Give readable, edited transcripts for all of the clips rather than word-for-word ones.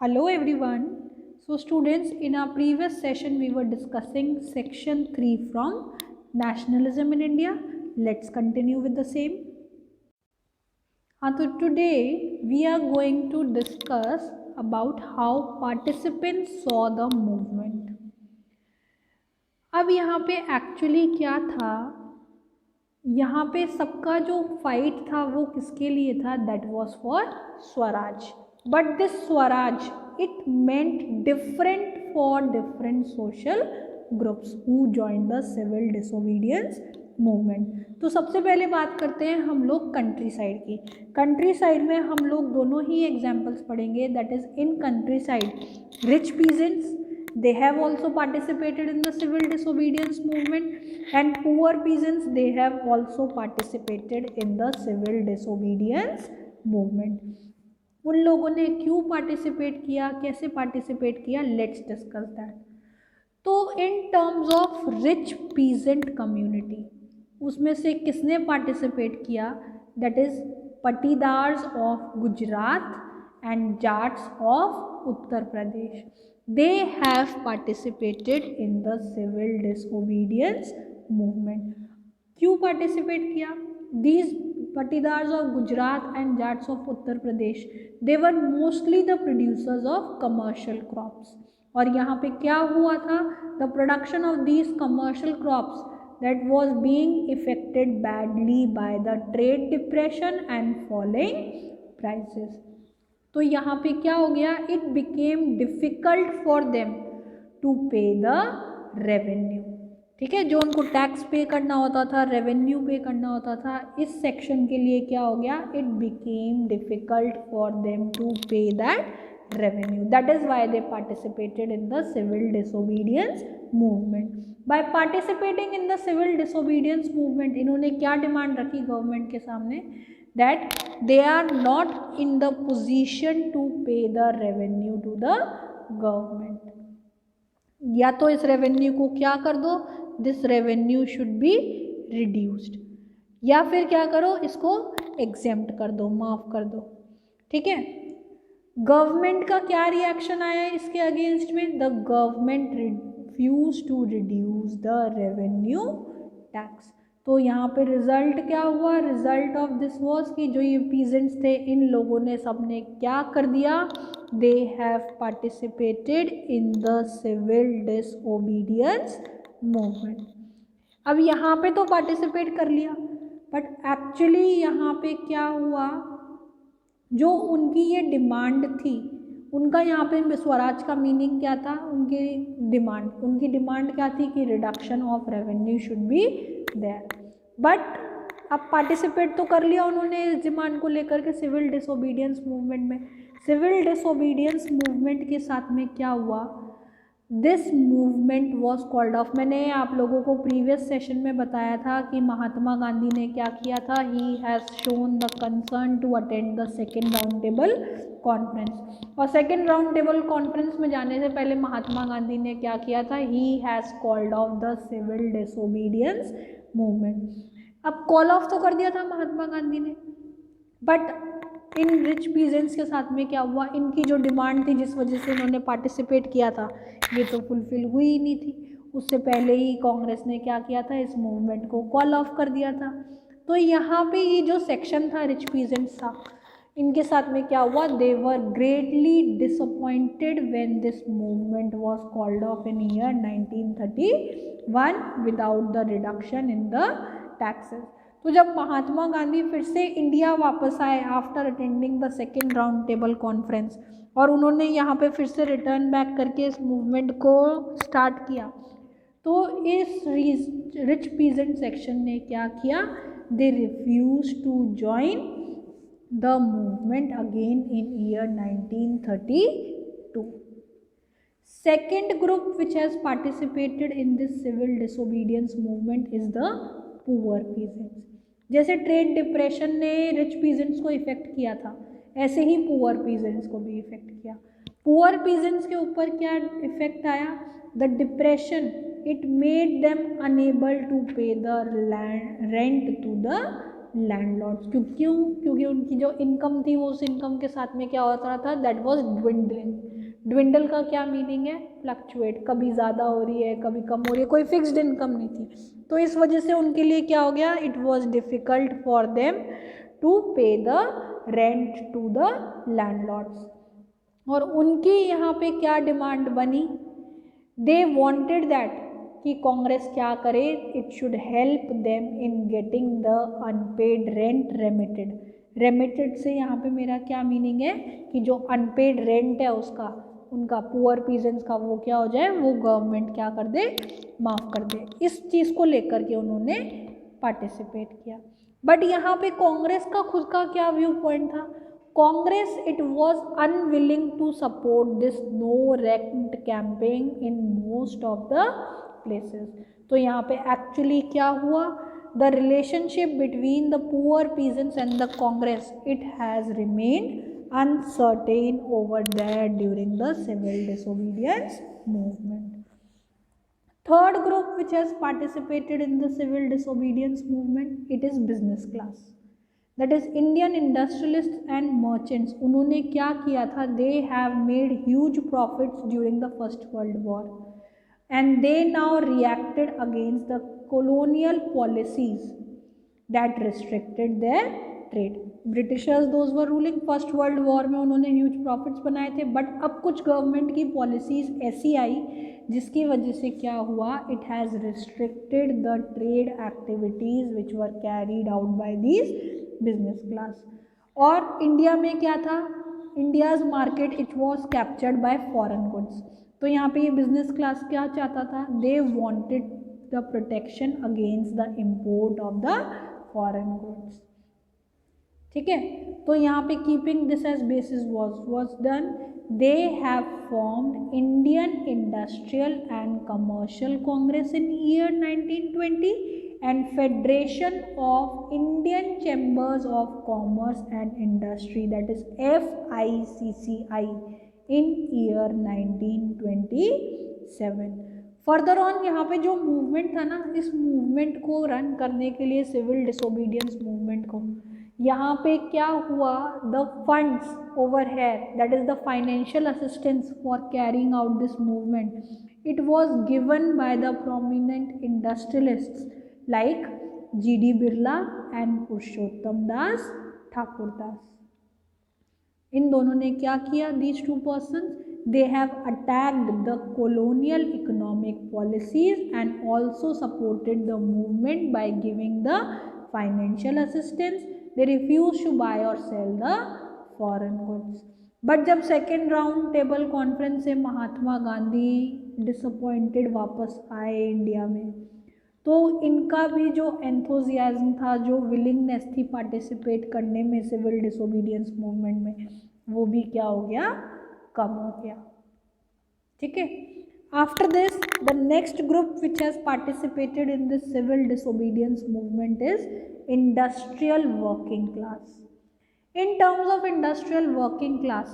Hello everyone. So students, in our previous session we were discussing section 3 from nationalism in India. Let's continue with the same. So today we are going to discuss about how participants saw the movement. अब यहाँ पे actually क्या था, यहाँ पे सबका जो fight था वो किसके लिए था? That was for Swaraj. But this Swaraj it meant different for different social groups who join the civil disobedience movement. तो सबसे पहले बात करते हैं हम लोग कंट्री साइड की. कंट्री साइड में हम लोग दोनों ही एग्जाम्पल्स पढ़ेंगे. That is in countryside rich peasants, they have also participated in the civil disobedience movement, and poor peasants, they have also participated in the civil disobedience movement. उन लोगों ने क्यों पार्टिसिपेट किया, कैसे पार्टिसिपेट किया, let's discuss that. तो in terms of rich peasant community, उसमें से किसने पार्टिसिपेट किया? That is Patidars of Gujarat and Jats of Uttar Pradesh. They have participated in the civil disobedience movement. क्यों पार्टिसिपेट किया? These patidars of Gujarat and Jats of Uttar Pradesh, they were mostly the producers of commercial crops. और यहाँ पे क्या हुआ था? The production of these commercial crops that was being affected badly by the trade depression and falling prices. तो यहाँ पे क्या हो गया? It became difficult for them to pay the revenue. ठीक है, जो उनको टैक्स पे करना होता था, रेवेन्यू पे करना होता था, इस सेक्शन के लिए क्या हो गया? It became difficult for them to pay that revenue. That is why they participated in the civil disobedience movement. By participating in the civil disobedience movement, इन्होंने क्या डिमांड रखी गवर्नमेंट के सामने? that they are not in the position to pay the revenue to the government. या तो इस revenue को क्या कर दो? This revenue should be reduced, या फिर क्या करो? इसको एग्जेम्प्ट कर दो, माफ कर दो. ठीक है, गवर्नमेंट का क्या रिएक्शन आया है इसके अगेंस्ट में? The government refuse to reduce the revenue tax. तो यहाँ पे रिजल्ट क्या हुआ? रिजल्ट ऑफ दिस वॉज कि जो ये पीजेंट्स थे, इन लोगों ने सबने क्या कर दिया? They have participated in the civil disobedience movement. अब यहाँ पे तो पार्टिसिपेट कर लिया, बट एक्चुअली यहाँ पे क्या हुआ? जो उनकी ये डिमांड थी, उनका यहाँ पे स्वराज का मीनिंग क्या था? उनकी डिमांड क्या थी? कि reduction of revenue should be there. But अब पार्टिसिपेट तो कर लिया उन्होंने इस डिमांड को लेकर के सिविल डिसोबीडियंस मूवमेंट में. सिविल डिसोबीडियंस मूवमेंट के साथ में क्या हुआ? This movement was called off. मैंने आप लोगों को प्रीवियस सेशन में बताया था कि महात्मा गांधी ने क्या किया था? He has shown the concern to attend the second round table conference. और सेकेंड राउंड टेबल कॉन्फ्रेंस में जाने से पहले महात्मा गांधी ने क्या किया था? He has called off the civil disobedience movement. अब कॉल ऑफ तो कर दिया था महात्मा गांधी ने, बट इन रिच पीजेंट्स के साथ में क्या हुआ? इनकी जो डिमांड थी, जिस वजह से इन्होंने पार्टिसिपेट किया था, ये तो फुलफिल हुई ही नहीं थी. उससे पहले ही कांग्रेस ने क्या किया था? इस मूवमेंट को कॉल ऑफ कर दिया था. तो यहाँ पे ये जो सेक्शन था रिच पीजेंट्स था, इनके साथ में क्या हुआ? They were greatly disappointed when this movement was called off in year 1931 without the reduction in the taxes. तो जब महात्मा गांधी फिर से इंडिया वापस आए after attending the second round table conference, और उन्होंने यहाँ पे फिर से रिटर्न बैक करके इस मूवमेंट को स्टार्ट किया, तो इस रिच पीजेंट सेक्शन ने क्या किया? They refuse to join the movement again in year 1932. Second group which has participated in this civil disobedience movement is the poor peasants. जैसे ट्रेड डिप्रेशन ने रिच पीजेंट्स को effect किया था, ऐसे ही poor peasants को भी इफेक्ट किया. Poor peasants के ऊपर क्या इफेक्ट आया? The depression, it made them unable to pay the rent to the landlords. क्योंकि उनकी जो इनकम थी वो उस इनकम के साथ में क्या होता था, दैट वाज ड्विंडलिंग। ड्विंडल का क्या मीनिंग है, फ्लक्चुएट, कभी ज़्यादा हो रही है कभी कम हो रही है, कोई फिक्स्ड इनकम नहीं थी। तो इस वजह से उनके लिए क्या हो गया, it was difficult for them to pay the rent to the landlords. और उनकी यहाँ पे क्या डिमांड बनी, दे वॉन्टेड दैट कि कांग्रेस क्या करे, it should help them in getting the unpaid rent remitted. Remitted से यहाँ पे मेरा क्या मीनिंग है कि जो अनपेड रेंट है उसका, उनका पुअर पीजेंट्स का, वो क्या हो जाए, वो गवर्नमेंट क्या कर दे, माफ़ कर दे। इस चीज़ को लेकर के उन्होंने पार्टिसिपेट किया। बट यहाँ पे कांग्रेस का खुद का क्या व्यू पॉइंट था, Congress it was unwilling to support this no rent campaign in most of the places. तो यहाँ पे एक्चुअली क्या हुआ, the relationship between the poor peasants and the Congress it has remained uncertain over there during the civil disobedience movement. Third group which has participated in the civil disobedience movement, it is business class, that is Indian industrialists and merchants. उन्होंने क्या किया था, they have made huge profits during the First World War and they now reacted against the colonial policies that restricted their trade. Britishers those were ruling, first world war में उन्होंने huge profits बनाए थे, but अब कुछ government की policies ऐसी आई जिसकी वजह से क्या हुआ, it has restricted the trade activities which were carried out by these business class. और इंडिया में क्या था, India's market it was captured by foreign goods. तो यहाँ पे ये बिजनेस क्लास क्या चाहता था, they wanted the protection against the import of the foreign goods. ठीक है, तो यहाँ पे keeping this as basis was done, they have formed Indian industrial and commercial Congress in year 1920 and federation of Indian chambers of commerce and industry, that is FICCI in year 1927। Further on यहाँ पे जो movement था ना, इस movement को run करने के लिए, सिविल डिसोबीडियंस मूवमेंट को, यहाँ पे क्या हुआ, the funds over here, that is the financial assistance for carrying out this movement, it was given by the prominent industrialists like GD Birla and Purushottam Das Thakurdas. इन दोनों ने क्या किया, these two persons, they have attacked the colonial economic policies and also supported the movement by giving the financial assistance. They refused to buy or sell the foreign goods. But जब second round table conference से Mahatma Gandhi disappointed वापस आए India में, तो इनका भी जो enthusiasm था, जो विलिंगनेस थी पार्टिसिपेट करने में सिविल डिसोबीडियंस मूवमेंट में, वो भी क्या हो गया, कम हो गया। ठीक है, after this the next group which has participated in this civil disobedience movement is industrial working class. In terms of industrial working class,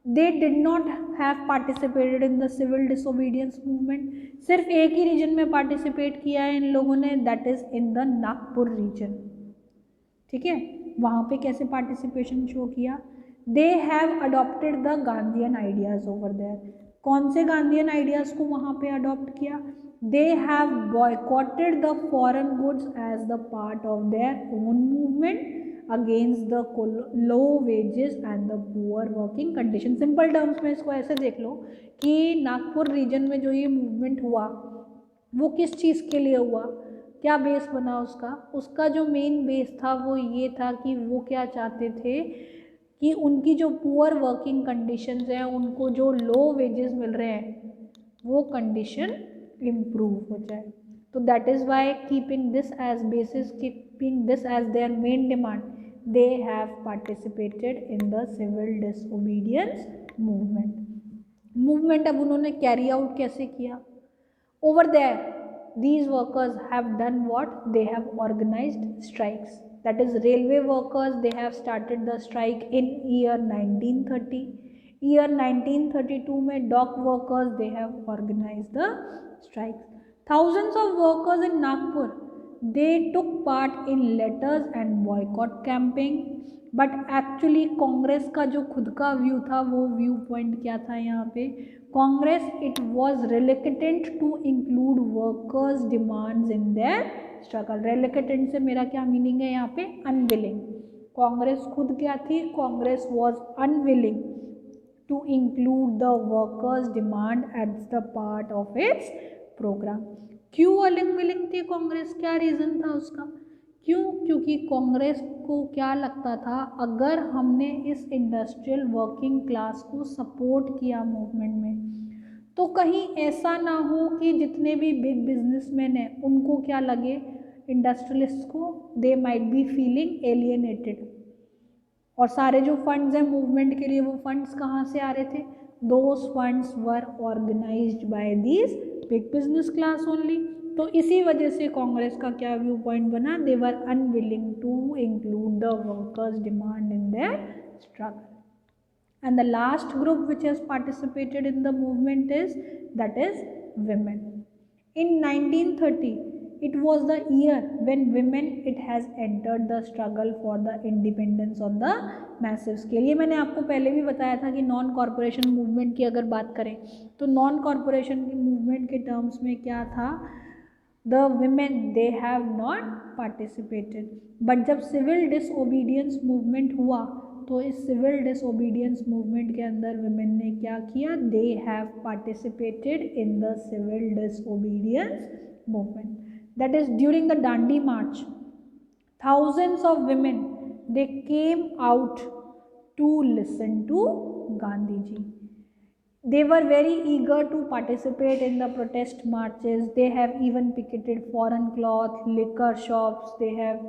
they did not have participated in the civil disobedience movement. सिर्फ एक ही reason में participate किया है इन लोगों ने, that is in the Nagpur region. ठीक है, वहाँ पे कैसे पार्टिसिपेशन शो किया, they have adopted the Gandhian ideas over there. कौन से गांधीयन आइडियाज़ को वहाँ पे अडॉप्ट किया, they have boycotted the foreign goods as the part of their own movement against the low wages and the poor working condition. Simple terms में इसको ऐसे देख लो कि नागपुर रीजन में जो ये मूवमेंट हुआ वो किस चीज़ के लिए हुआ, क्या बेस बना उसका, उसका जो मेन बेस था वो ये था कि वो क्या चाहते थे कि उनकी जो पुअर वर्किंग कंडीशंस हैं, उनको जो लो वेजेस मिल रहे हैं, वो कंडीशन इम्प्रूव हो जाए। तो that is why keeping this as basis, keeping this as their main demand, they have participated in the civil disobedience movement. अब उन्होंने कैरी आउट कैसे किया, over there these workers have done what, they have organized strikes, that is railway workers, they have started the strike in year 1930. year 1932 में dock workers they have organized the strikes. Thousands of workers in Nagpur, They took part in letters and boycott campaign. But actually Congress का जो खुद का view था वो view point क्या था यहाँ पे, Congress it was reluctant to include workers demands in their struggle. Reluctant से मेरा क्या मीनिंग है यहाँ पे, अनविलिंग। कांग्रेस खुद क्या थी, Congress was unwilling to include the workers demand at the part of its programme. क्यों अनविलिंग थी कांग्रेस, क्या रीज़न था उसका, क्यों, क्योंकि कांग्रेस को क्या लगता था, अगर हमने इस इंडस्ट्रियल वर्किंग क्लास को सपोर्ट किया मूवमेंट में तो कहीं ऐसा ना हो कि जितने भी बिग बिजनेसमैन हैं उनको क्या लगे, इंडस्ट्रियलिस्ट को, they might be feeling alienated. और सारे जो फंड्स हैं मूवमेंट के लिए वो फंड्स कहाँ से आ रहे थे, those funds were organised by these big business class only. तो इसी वजह से कांग्रेस का क्या व्यू पॉइंट बना, they were unwilling to include the workers demand in their struggle. And the last group which has participated in the movement is, that is women. In 1930, it was the year when women it has entered the struggle for the independence on the massive scale. ये मैंने आपको पहले भी बताया था कि non corporation movement की अगर बात करें तो नॉन कॉरपोरेशन की मूवमेंट के टर्म्स में क्या था, the women they have not participated, but जब सिविल डिसओबीडियंस मूवमेंट हुआ तो इस सिविल डिसओबीडियंस मूवमेंट के अंदर वुमेन ने क्या किया, they have participated in the civil disobedience movement, that is during the Dandi march thousands of women they came out to listen to Gandhi ji. They were very eager to participate in the protest marches. They have even picketed foreign cloth, liquor shops, they have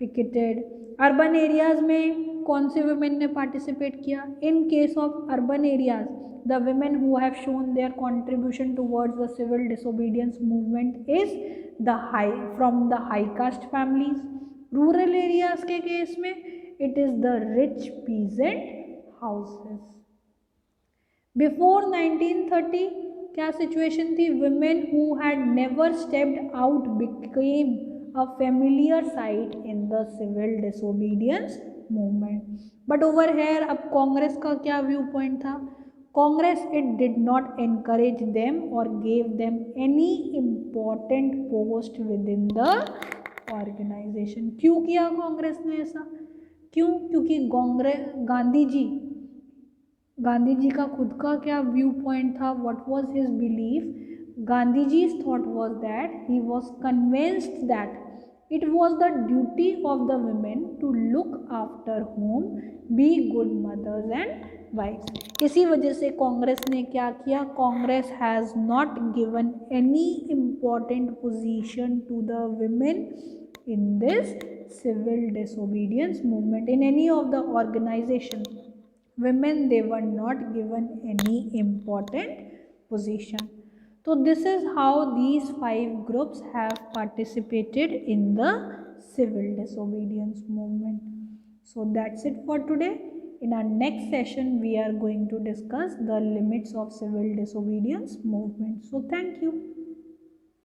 picketed. Urban areas में कौन से women ने participate किया, in case of urban areas the women who have shown their contribution towards the civil disobedience movement is the high from the high caste families. Rural areas के case में it is the rich peasant houses. Before 1930 क्या situation थी, women who had never stepped out became a familiar sight in the civil disobedience movement. But over here अब कांग्रेस का क्या view point था, Congress it did not encourage them or gave them any important post within the organization। क्यों किया कांग्रेस ने ऐसा, क्यों, क्योंकि गांधी जी का खुद का क्या व्यू पॉइंट था, what was his belief, Gandhiji's thought was that he was convinced that it was the duty of the women to look after home, be good mothers and wives। इसी वजह से कांग्रेस ने क्या किया, Congress has not given any important position to the women in this civil disobedience movement, in any of the organization women they were not given any important position। So this is how these 5 groups have participated in the civil disobedience movement। So that's it for today. In our next session we are going to discuss the limits of civil disobedience movement। So thank you.